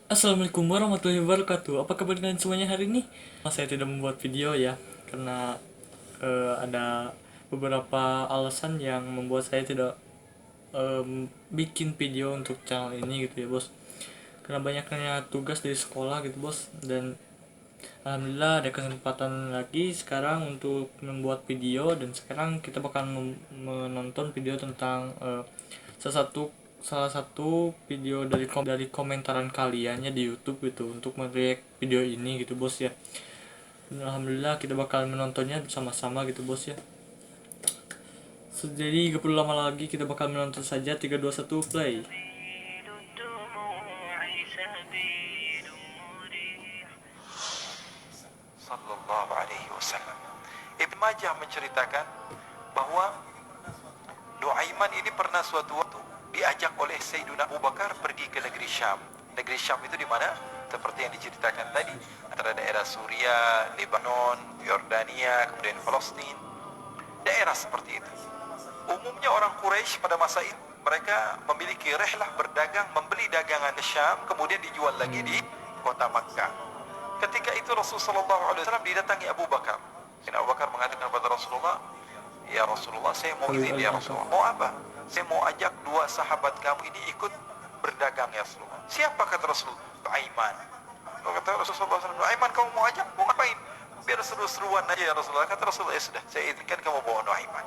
Assalamualaikum warahmatullahi wabarakatuh. Apa kabar kalian semuanya hari ini? Saya tidak membuat video ya, karena ada beberapa alasan yang membuat saya tidak bikin video untuk channel ini gitu ya bos. Karena banyaknya tugas dari sekolah gitu bos, dan alhamdulillah ada kesempatan lagi sekarang untuk membuat video, dan sekarang kita bakal menonton video tentang salah satu salah satu video dari komentaran kaliannya di YouTube gitu untuk mereact video ini gitu bos ya. Dan alhamdulillah kita bakal menontonnya bersama-sama gitu bos ya. Jadi gak perlu lama lagi, kita bakal menonton saja. 3 2 1 play. Sallallahu alaihi wasallam. Ibn Majah menceritakan bahwa Nuaiman ini pernah suatu waktu diajak oleh Sayyidina Abu Bakar pergi ke negeri Syam. Negeri Syam itu di mana? Seperti yang diceritakan tadi, antara daerah Suriah, Lebanon, Yordania, kemudian Palestina. Daerah seperti itu. Umumnya orang Quraisy pada masa itu mereka memiliki rehlah berdagang, membeli dagangan di Syam, kemudian dijual lagi di kota Makkah. Ketika itu Rasulullah SAW didatangi Abu Bakar. Abu Bakar mengatakan kepada Rasulullah, "Ya Rasulullah, saya mau izin ya Rasulullah." "Mau apa?" "Saya mau ajak dua sahabat kamu ini ikut berdagang ya Rasulullah." "Siapa?" kata Rasulullah. "Aiman." Kata Rasulullah SAW, "Aiman kamu mau ajak? Mau ngapain?" "Biar seru-seruan aja ya Rasulullah." Kata Rasulullah, "Ya sudah, saya izinkan kamu bawa Nuaiman."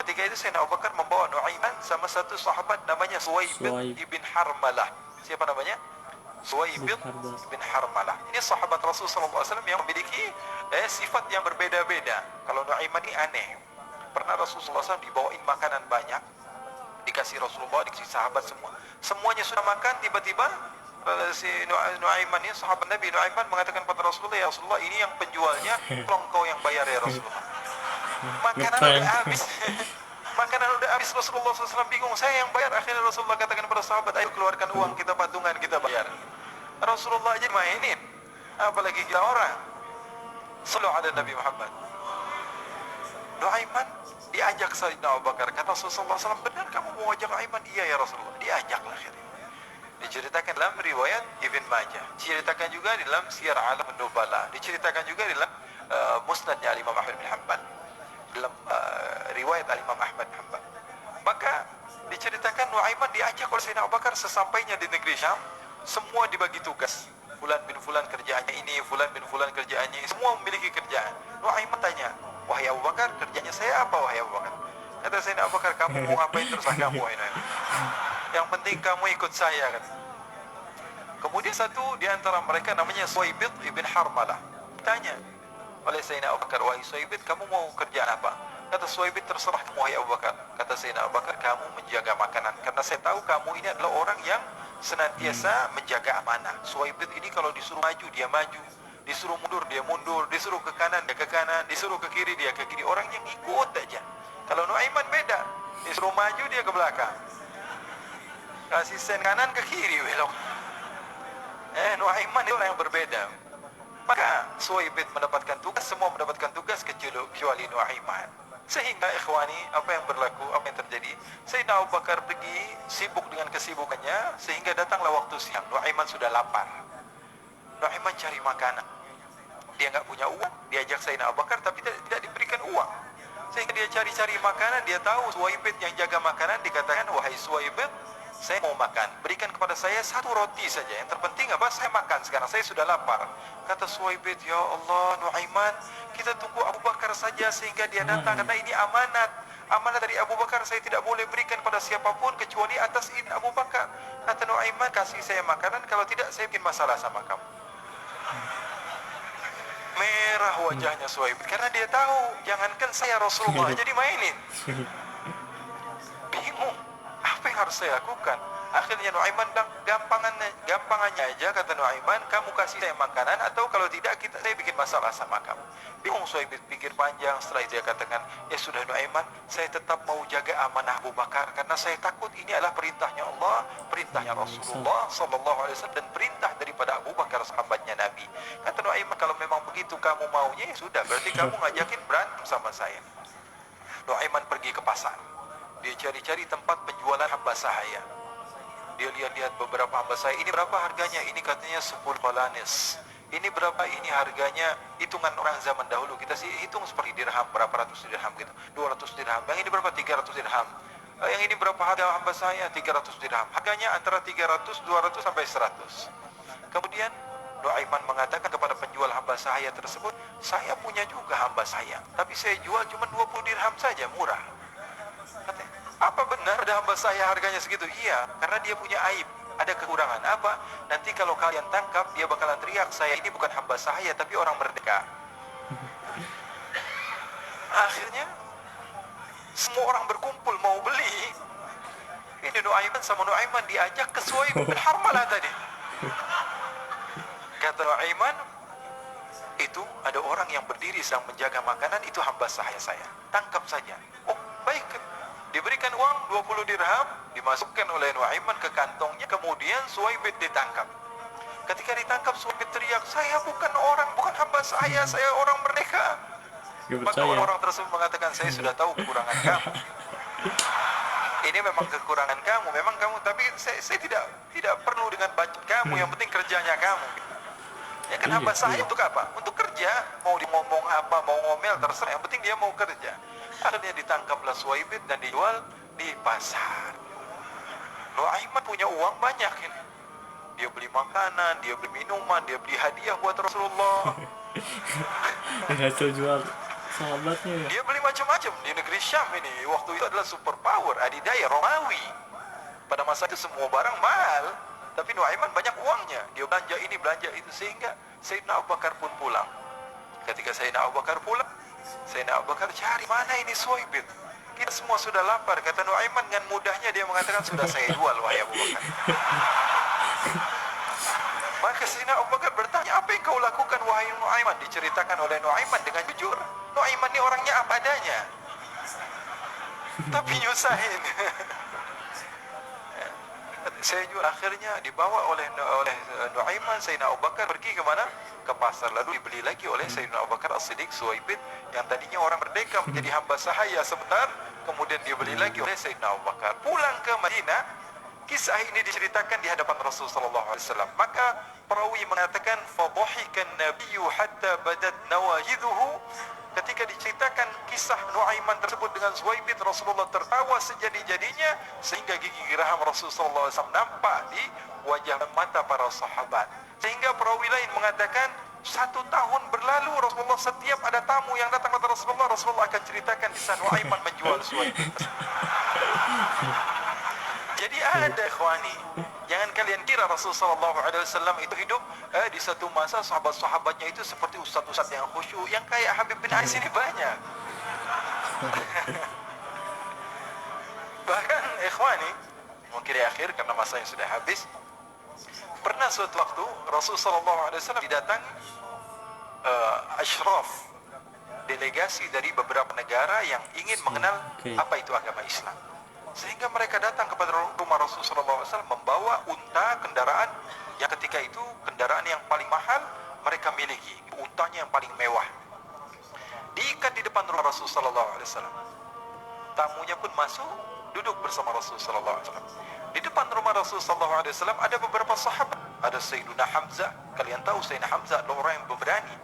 Ketika itu Sayyidina Abu Bakar membawa Nuaiman sama satu sahabat namanya Suwaibid ibn Harmalah. Siapa namanya? Suwaibid bin Harmalah. Ini sahabat Rasulullah SAW yang memiliki sifat yang berbeda-beda. Kalau Nuaiman ini aneh. Pernah Rasulullah SAW dibawain makanan banyak, dikasih Rasulullah, dikasih sahabat semua. Semuanya sudah makan, tiba-tiba si Nuaiman ini, sahabat Nabi Nuaiman mengatakan kepada Rasulullah, "Ya Rasulullah, ini yang penjualnya, tolong kau yang bayar ya Rasulullah." Makanan udah habis. Makanan udah habis, Rasulullah SAW bingung, saya yang bayar. Akhirnya Rasulullah katakan kepada sahabat, "Ayo keluarkan uang, kita patungan, kita bayar." Rasulullah aja mainin, apalagi kita orang. Sallallahu alaihi Nabi Muhammad. Nuaiman diajak Sayyidina Abu Bakar. Kata Rasulullah SAW, "Benar kamu mau ajak Nuaiman?" "Iya ya Rasulullah." Diajaklah akhirnya. Diceritakan dalam riwayat Ibn Majah, diceritakan juga di dalam Siyar A'lam Nubala, diceritakan juga di dalam Musnadnya Imam Ahmad bin Hanbal, dalam riwayat Imam Ahmad bin Hanbal. Maka diceritakan Nuaiman diajak oleh Sayyidina Abu Bakar. Sesampainya di negeri Syam, semua dibagi tugas. Fulan bin Fulan kerjaannya ini, Fulan bin Fulan kerjaannya ini, semua memiliki kerjaan. Nuaiman tanya, "Wahai Abu Bakar, kerjanya saya apa wahai Abu Bakar?" Kata Sayyidina Abu Bakar, "Kamu mau ngapain terserah kamu wahai Nuaiman. Yang penting kamu ikut saya." Kata. Kemudian satu di antara mereka namanya Suwaibid ibn Harmalah tanya oleh Sayyidina Abu Bakar, "Wahai Suwaibid, kamu mau kerjaan apa?" Kata Suwaibid, "Terserah kamu wahai Abu Bakar." Kata Sayyidina Abu Bakar, "Kamu menjaga makanan, karena saya tahu kamu ini adalah orang yang senantiasa menjaga amanah." Suwaibid ini kalau disuruh maju dia maju, disuruh mundur dia mundur, disuruh ke kanan dia ke kanan, disuruh ke kiri dia ke kiri. Orang yang ikut aja. Kalau Nuaiman beda, disuruh maju dia ke belakang, kasih sen kanan ke kiri belok. Nuaiman itu orang yang berbeda. Maka Suwaibid mendapatkan tugas, semua mendapatkan tugas kecuali Nuaiman. Sehingga ikhwani, apa yang berlaku, apa yang terjadi, Sayyidina Abu Bakar pergi sibuk dengan kesibukannya, sehingga datanglah waktu siang. Nuaiman sudah lapar. Nuaiman cari makanan. Dia nggak punya uang, diajak Sayyidina Abu Bakar tapi tidak diberikan uang. Sehingga dia cari-cari makanan, dia tahu Suwaibid yang jaga makanan, dikatakan, "Wahai Suwaibid, saya mau makan, berikan kepada saya satu roti saja. Yang terpenting apa? Saya makan sekarang, saya sudah lapar." Kata Suwaibid, "Ya Allah Nuaiman, kita tunggu Abu Bakar saja sehingga dia datang, karena ini amanat. Amanat dari Abu Bakar, saya tidak boleh berikan pada siapapun kecuali atas izin Abu Bakar." Kata Nuaiman, "Kasih saya makanan, kalau tidak saya bikin masalah sama kamu." Merah wajahnya Suwaibid, karena dia tahu, jangankan saya Rasulullah jadi mainin. Bingung, apa yang harus saya lakukan? Akhirnya Nuaiman bilang, gampangannya aja, kata Nuaiman, "Kamu kasih saya makanan, atau kalau tidak saya bikin masalah sama kamu." Bingung Suwaibid, pikir panjang. Setelah itu dia katakan, "Ya sudah Nuaiman, saya tetap mau jaga amanah Abu Bakar, karena saya takut ini adalah perintahnya Allah, perintahnya Rasulullah Sallallahu Alaihi Wasallam, dan perintah daripada Abu Bakar sahabatnya Nabi." Kata Nuaiman, "Kalau memang begitu kamu maunya, ya sudah, berarti kamu ngajakin berantem sama saya." Nuaiman pergi ke pasar. Dia cari-cari tempat penjualan hamba sahaya. Dia lihat-lihat beberapa hamba saya, ini berapa harganya? Ini katanya 10 qalanis. Ini berapa? Ini harganya, hitungan orang zaman dahulu. Kita sih hitung seperti dirham, berapa ratus dirham gitu. 200 dirham. Yang ini berapa? 300 dirham. Yang ini berapa harga hamba saya? 300 dirham. Harganya antara 300, 200 sampai 100. Kemudian Nuaiman mengatakan kepada penjual hamba saya tersebut, saya punya juga hamba saya, tapi saya jual cuma 20 dirham saja, murah. Katanya, apa benar ada hamba saya harganya segitu? Iya, karena dia punya aib, ada kekurangan. Apa? Nanti kalau kalian tangkap, dia bakalan teriak, saya ini bukan hamba saya, tapi orang merdeka. Akhirnya semua orang berkumpul mau beli. Ini Nuaiman sama Nuaiman diajak ke Suhaib bin Harmalah tadi. Kata Nuaiman, itu ada orang yang berdiri sedang menjaga makanan, itu hamba saya. Tangkap saja. Oh, baik. Diberikan uang 20 dirham, dimasukkan oleh Nuaiman ke kantongnya, kemudian Suhaib ditangkap. Ketika ditangkap, Suhaib teriak, saya bukan hamba saya orang merdeka. Maka orang tersebut mengatakan, saya sudah tahu kekurangan kamu. Ini memang kekurangan kamu, memang kamu, tapi saya tidak perlu dengan budget kamu, yang penting kerjanya kamu. Ya kan hamba saya untuk apa? Untuk kerja, mau ngomong apa, mau ngomel, terserah, yang penting dia mau kerja. Akhirnya ditangkaplah Suhaib dan dijual di pasar. Nuaiman punya uang banyak ini. Dia beli makanan, dia beli minuman, dia beli hadiah buat Rasulullah. Hasil jual sahabatnya ya. Dia beli macam-macam di negeri Syam ini. Waktu itu adalah superpower, adidaya Romawi. Pada masa itu semua barang mahal, tapi Nuaiman banyak uangnya. Dia belanja ini, belanja itu, sehingga Sayyidina Abu Bakar pun pulang. Ketika Sayyidina Abu Bakar pulang, Sayyidina Abu Bakar cari, mana ini Suhaib? Kita semua sudah lapar. Kata Nuaiman dengan mudahnya dia mengatakan, sudah saya jual wahai Abu Bakar. Maka Sayyidina Abu Bakar bertanya, apa yang kau lakukan wahai Nuaiman? Diceritakan oleh Nuaiman dengan jujur. Nuaiman ini orangnya apa adanya, tapi nyusahin. Saya jual. Akhirnya dibawa oleh Nuaiman, Sayyidina Abu Bakar pergi ke mana? Ke pasar. Lalu dibeli lagi oleh Sayyidina Abu Bakar As-Siddiq, Suhaib yang tadinya orang merdeka menjadi hamba sahaya sebentar, kemudian dibeli lagi oleh Sayyidina Abu Bakar. Pulang ke Madinah, kisah ini diceritakan di hadapan Rasulullah SAW. Maka perawi mengatakan, fadhahikan nabiyyu hatta badat nawajidhuhu. Ketika diceritakan kisah Nuaiman tersebut dengan Suhaib, Rasulullah tertawa sejadi-jadinya sehingga gigi geraham Rasulullah SAW nampak di wajah mata para sahabat. Sehingga perawi lain mengatakan, 1 tahun berlalu Rasulullah, setiap ada tamu yang datang kepada Rasulullah akan ceritakan kisah Nuaiman menjual Suhaib. Jadi ada ikhwani, jangan kalian kira Rasulullah SAW itu hidup di satu masa sahabat-sahabatnya itu seperti ustaz-ustaz yang khusyuk, yang kayak Habib bin Ais ini banyak. Bahkan ikhwani, mungkin di akhir karena masa yang sudah habis, pernah suatu waktu Rasulullah SAW didatangi asyraf, delegasi dari beberapa negara yang ingin mengenal apa itu agama Islam. Sehingga mereka datang kepada rumah Rasulullah SAW membawa unta, kendaraan yang ketika itu kendaraan yang paling mahal mereka miliki, untanya yang paling mewah. Diikat di depan rumah Rasulullah SAW. Tamunya pun masuk, duduk bersama Rasulullah SAW. Di depan rumah Rasulullah SAW ada beberapa sahabat. Ada Sayyiduna Hamzah, kalian tahu Sayyidina Hamzah adalah orang yang pemberani.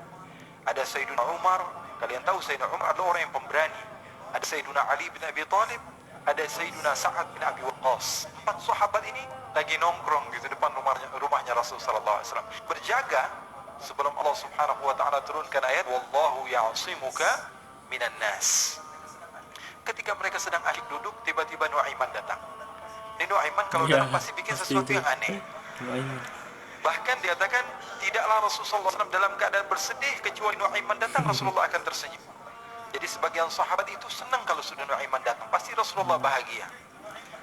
Ada Sayyiduna Umar, kalian tahu Sayyidina Umar adalah orang yang pemberani. Ada Sayyiduna Ali bin Abi Thalib, ada Sayyiduna Sa'ad bin Abi Waqqas. 4 sahabat ini lagi nongkrong gitu depan rumahnya Rasulullah SAW, berjaga sebelum Allah Subhanahu wa taala turunkan ayat wallahu ya'simuka minan nas. Ketika mereka sedang asyik duduk, tiba-tiba Nuaiman datang. Ini Nuaiman kalau datang pasti bikin sesuatu yang aneh. Bahkan dikatakan tidaklah Rasulullah SAW dalam keadaan bersedih kecuali Nuaiman datang Rasulullah akan tersenyum. Jadi sebagian sahabat itu senang kalau sudah Nuaiman datang, pasti Rasulullah bahagia.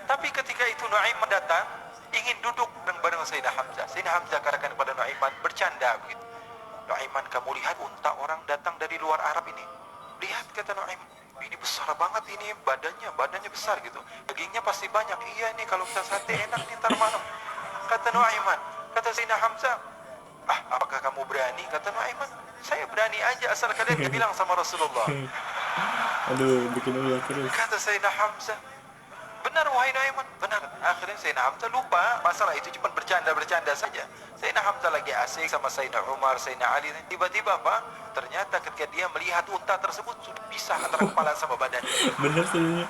Tapi ketika itu Nuaiman datang, ingin duduk bareng Sayyidina Hamzah. Sayyidina Hamzah katakan kepada Nuaiman, bercanda begitu. Nuaiman, kamu lihat unta orang datang dari luar Arab ini? Lihat, kata Nuaiman, ini besar banget ini, badannya besar gitu. Dagingnya pasti banyak. Iya nih, kalau kita sate enak nih ntar malam. Kata Nuaiman, kata Sayyidina Hamzah, apakah kamu berani? Kata Nuaiman, saya berani aja asal kalian bilang sama Rasulullah. Aduh, bikin ulah terus. Kata Sayyidina Hamzah, Benar wahai Nuaiman, benar. Akhirnya Sayyidina Hamzah lupa masalah itu, cuma bercanda-bercanda saja. Sayyidina Hamzah lagi asik sama Sayyidina Umar, Sayyidina Ali. Tiba-tiba apa? Ternyata ketika dia melihat unta tersebut sudah pisah antara kepala sama badannya. Bener sebenarnya.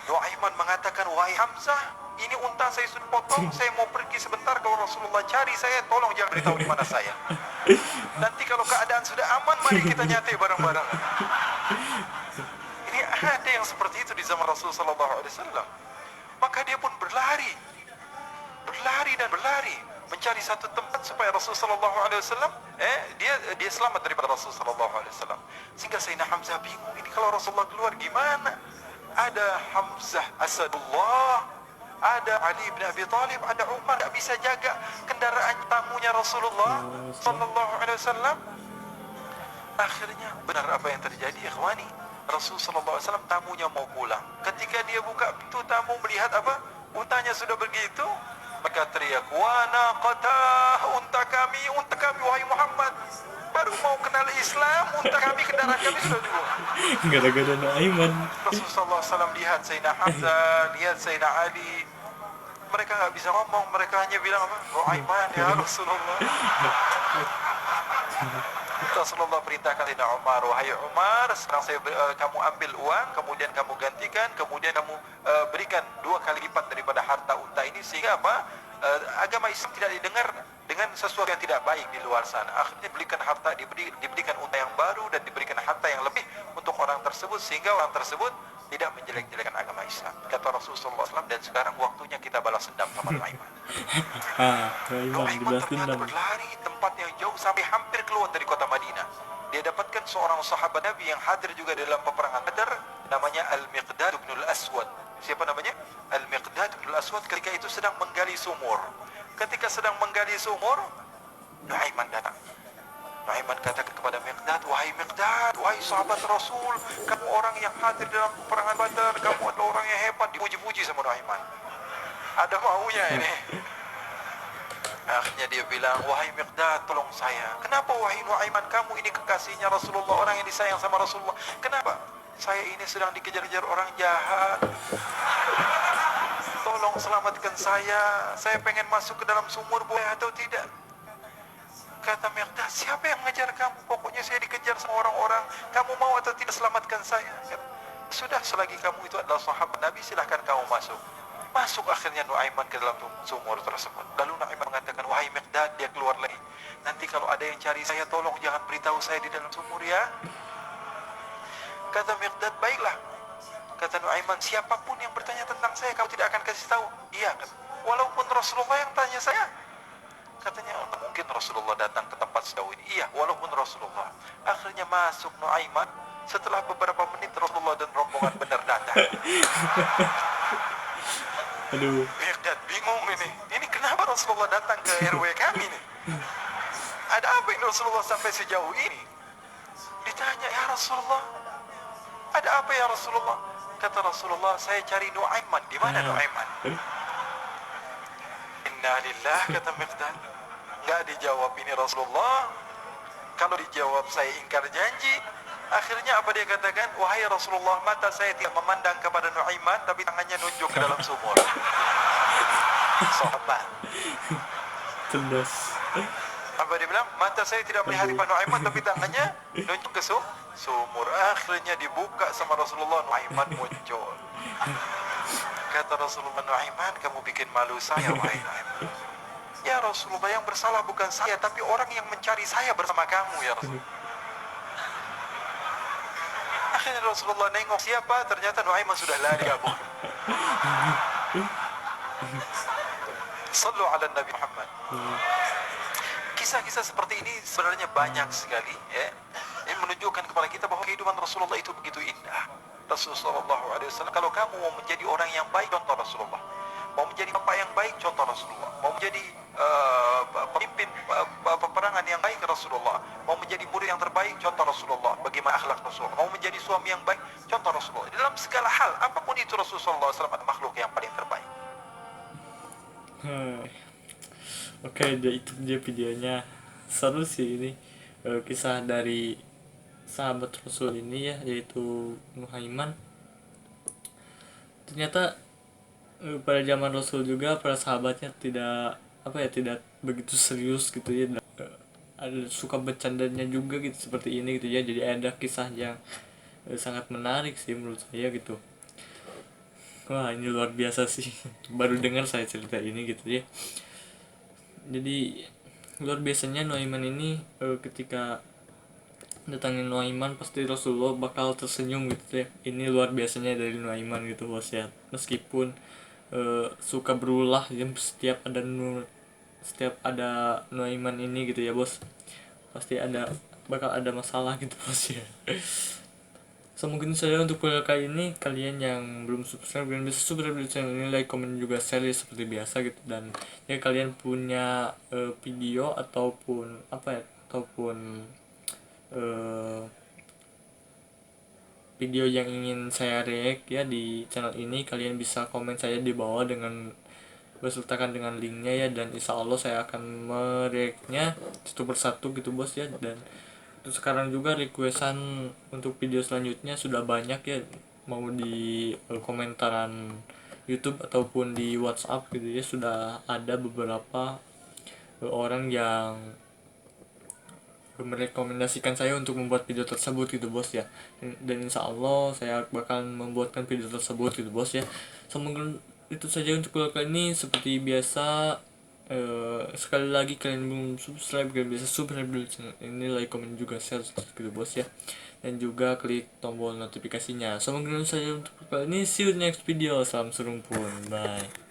Nuaiman mengatakan, wahai Hamzah, ini unta saya sudah potong, saya mau pergi sebentar, kalau Rasulullah cari saya, tolong jangan beritahu di mana saya. Nanti kalau keadaan sudah aman, mari kita nyate bareng-bareng. Ini ada yang seperti itu di zaman Rasulullah SAW. Maka dia pun berlari dan berlari mencari satu tempat supaya Rasulullah SAW dia selamat daripada Rasulullah SAW. Sehingga Sayyidina Hamzah bingung, ini kalau Rasulullah keluar gimana? Ada Hamzah Asadullah, ada Ali bin Abi Thalib, ada Umar, tak bisa jaga kendaraan tamunya Rasulullah SAW. Akhirnya benar apa yang terjadi, ikhwani. Rasulullah SAW tamunya mau pulang. Ketika dia buka pintu, tamu melihat apa? Untanya sudah begitu. Maka teriak, wana qatah, unta kami, wahai Muhammad. Baru mau kenal Islam, unta kami, kendaraan kami sudah dibuang. Gara-gara Nuaiman. Rasulullah SAW lihat Sayyidina Hamzah, lihat Sayyidina Ali. Mereka nggak bisa ngomong, mereka hanya bilang apa? Nuaiman ya Rasulullah. Rasulullah perintahkan Sayyidina Umar, wahai Umar, sekarang kamu ambil uang, kemudian kamu gantikan, kemudian kamu berikan 2 kali lipat daripada harta unta ini, sehingga apa? Agama Islam tidak didengar dengan sesuatu yang tidak baik di luar sana. Akhirnya diberikan harta, diberikan unta yang baru dan diberikan harta yang lebih untuk orang tersebut, sehingga orang tersebut tidak menjelek-jelekan agama Islam. Kata Rasulullah SAW, dan sekarang waktunya kita balas dendam sama Nuaiman. Nuaiman dibalas ternyata dendam. berlari tempat yang jauh sampai hampir keluar dari kota Madinah. Dia dapatkan seorang sahabat Nabi yang hadir juga dalam peperangan Badar, namanya Al-Miqdad bin Al-Aswad. Siapa namanya? Al-Miqdad bin Al-Aswad ketika itu sedang menggali sumur. Ketika sedang menggali sumur, Nuaiman datang. Nuaiman katakan kepada Miqdad, wahai Miqdad, wahai sahabat Rasul, kamu orang yang hadir dalam peperangan Badar, kamu adalah orang yang hebat. Dipuji-puji sama Nuaiman. Ada maunya ini. Akhirnya dia bilang, wahai Miqdad, tolong saya. Kenapa wahai Nuaiman, kamu ini kekasihnya Rasulullah, orang yang disayang sama Rasulullah. Kenapa? Saya ini sedang dikejar-kejar orang jahat. Tolong selamatkan saya. Saya pengen masuk ke dalam sumur, boleh atau tidak? Kata Miqdad, siapa yang mengejar kamu? Pokoknya saya dikejar sama orang-orang. Kamu mau atau tidak selamatkan saya? Sudah, selagi kamu itu adalah sahabat Nabi, silahkan kamu masuk. Masuk akhirnya Nuaiman ke dalam sumur tersebut. Lalu Nuaiman mengatakan, wahai Miqdad, dia keluar lagi. Nanti kalau ada yang cari saya, tolong jangan beritahu saya di dalam sumur ya. Kata Miqdad, baiklah. Kata Nuaiman, siapapun yang bertanya tentang saya, kamu tidak akan kasih tahu. Iya, walaupun Rasulullah yang tanya saya. Katanya, mungkin Rasulullah datang ke tempat sejauh ini. Iya, walaupun Rasulullah. Akhirnya masuk Nuaiman. Setelah beberapa menit, Rasulullah dan rombongan benar datang. Aduh. Miqdad bingung ini. Ini kenapa Rasulullah datang ke RW kami nih? Ada apa ini Rasulullah sampai sejauh ini? Ditanya, ya Rasulullah, ada apa ya Rasulullah? Kata Rasulullah, saya cari Nuaiman. Di mana Nuaiman? Inna lillah, kata Miqdad. Nggak dijawab ini Rasulullah. Kalau dijawab saya ingkar janji. Akhirnya apa dia katakan? Wahai Rasulullah, mata saya tidak memandang kepada Nuaiman, tapi tangannya nunjuk ke dalam sumur. Sahabat. Cerdas. Apa dia bilang? Mata saya tidak melihat Pak Nuaiman, tapi tangannya nunjuk ke sumur. Akhirnya dibuka sama Rasulullah, Nuaiman muncul. Kata Rasulullah, Nuaiman, kamu bikin malu saya, wahai Nuaiman. Ya Rasulullah, yang bersalah bukan saya, tapi orang yang mencari saya bersama kamu, ya Rasulullah. Akhirnya Rasulullah nengok, siapa? Ternyata Nuaiman sudah lari kabur. Sallu ala Nabi Muhammad. Kisah-kisah seperti ini sebenarnya banyak sekali, ya. Ini menunjukkan kepada kita bahwa kehidupan Rasulullah itu begitu indah. Rasulullah SAW, kalau kamu mau menjadi orang yang baik, contoh Rasulullah. Mau menjadi bapak yang baik, contoh Rasulullah. Mau menjadi pemimpin peperangan yang baik, Rasulullah. Mau menjadi murid yang terbaik, contoh Rasulullah. Bagaimana akhlak Rasulullah. Mau menjadi suami yang baik, contoh Rasulullah. Dalam segala hal, apapun itu Rasulullah SAW adalah makhluk yang paling terbaik. Oke, itu dia videonya. Seru sih ini. Kisah dari sahabat Rasul ini ya, yaitu Nuaiman. Ternyata pada zaman Rasul juga para sahabatnya tidak apa ya, tidak begitu serius gitu ya. Ada suka bercandanya juga gitu seperti ini gitu ya. Jadi ada kisah yang sangat menarik sih menurut saya gitu. Wah, ini luar biasa sih. Baru dengar saya cerita ini gitu ya. Jadi luar biasanya Nuaiman ini ketika datangin Nuaiman pasti Rasulullah bakal tersenyum gitu ya. Ini luar biasanya dari Nuaiman gitu bos ya. Meskipun suka berulah ya, setiap ada Nuaiman ini gitu ya bos, pasti bakal ada masalah gitu bos ya. So mungkin saja untuk video kali ini, kalian yang belum subscribe kalian bisa subscribe di channel ini, like, comment juga share ya, seperti biasa gitu. Dan ya kalian punya video ataupun apa ya, ataupun eh, video yang ingin saya react ya di channel ini, kalian bisa komen saya di bawah dengan bersertakan dengan linknya ya, dan insya Allah saya akan mereactnya satu persatu gitu bos ya. Dan untuk sekarang juga requestan untuk video selanjutnya sudah banyak ya, mau di komentaran YouTube ataupun di WhatsApp gitu ya, sudah ada beberapa orang yang merekomendasikan saya untuk membuat video tersebut gitu bos ya. Dan insya Allah saya bakal membuatkan video tersebut gitu bos ya. Semoga itu saja untuk video kali ini. Seperti biasa, sekali lagi kalian belum subscribe, kalian bisa subscribe dulu channel ini, like, comment juga share gitu bos ya, dan juga klik tombol notifikasinya. Semoga itu saja untuk video kali ini. See you next video. Salam serumpun, bye.